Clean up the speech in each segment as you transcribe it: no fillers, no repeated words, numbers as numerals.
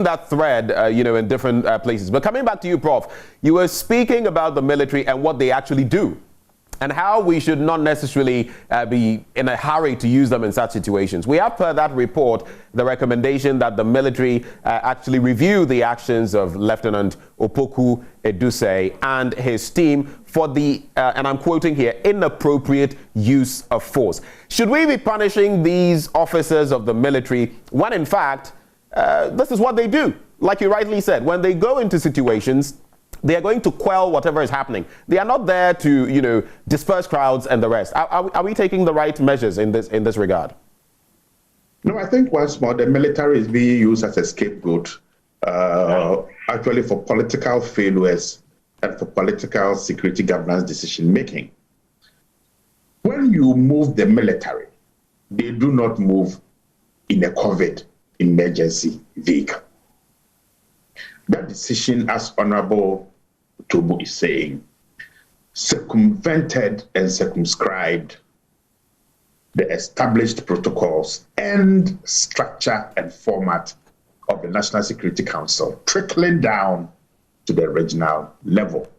that thread, in different places. But coming back to you, Prof, you were speaking about the military and what they actually do, and how we should not necessarily be in a hurry to use them in such situations. We have per that report the recommendation that the military actually review the actions of Lieutenant Opoku Edusei and his team for the, and I'm quoting here, inappropriate use of force. Should we be punishing these officers of the military when in fact this is what they do? Like you rightly said, when they go into situations, they are going to quell whatever is happening. They are not there to, disperse crowds and the rest. Are we taking the right measures in this regard? No, I think once more the military is being used as a scapegoat, actually for political failures and for political security governance decision making. When you move the military, they do not move in a COVID emergency vehicle. That decision, as Honorable Tobu is saying, circumvented and circumscribed the established protocols and structure and format of the National Security Council, trickling down to the regional level.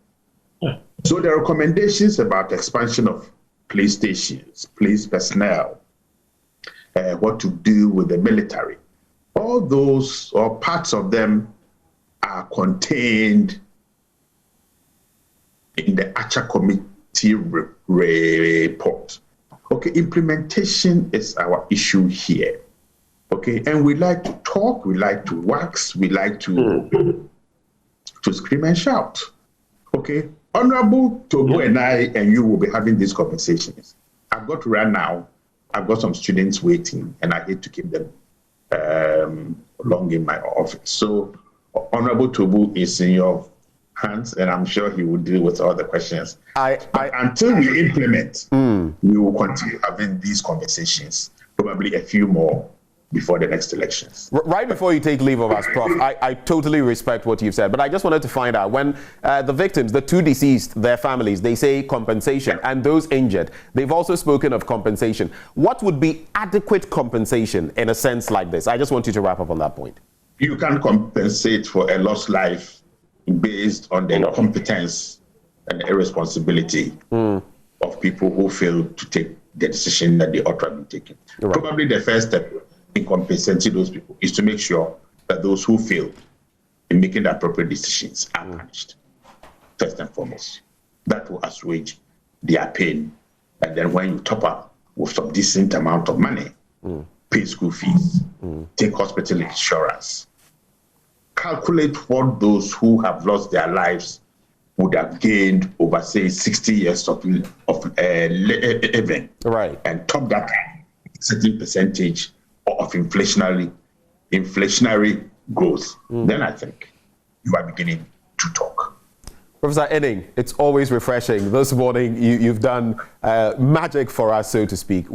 So the recommendations about expansion of police stations, police personnel, what to do with the military, all those or parts of them are contained in the ACHA committee report. Okay, implementation is our issue here. Okay, and we like to talk, we like to wax, we like to scream and shout. Okay, Honorable Togo and I and you will be having these conversations. I've got to run now. I've got some students waiting, and I hate to keep them long in my office. So Honorable Tobu is in your hands, and I'm sure he will deal with all the questions. Until we implement, we will continue having these conversations, probably a few more before the next elections. Right before you take leave of us, Prof, I totally respect what you've said, but I just wanted to find out, when the victims, the two deceased, their families, they say compensation, and those injured, they've also spoken of compensation. What would be adequate compensation in a sense like this? I just want you to wrap up on that point. You can compensate for a lost life based on the incompetence and irresponsibility of people who fail to take the decision that they ought to have been taken. Right. Probably the first step in compensating those people is to make sure that those who fail in making the appropriate decisions are punished, first and foremost. That will assuage their pain. And then when you top up with some decent amount of money, pay school fees, take hospital insurance, calculate what those who have lost their lives would have gained over, say, 60 years of living, right, and top that a certain percentage of inflationary growth. Then I think you are beginning to talk. Professor Aning, it's always refreshing. This morning you've done magic for us, so to speak.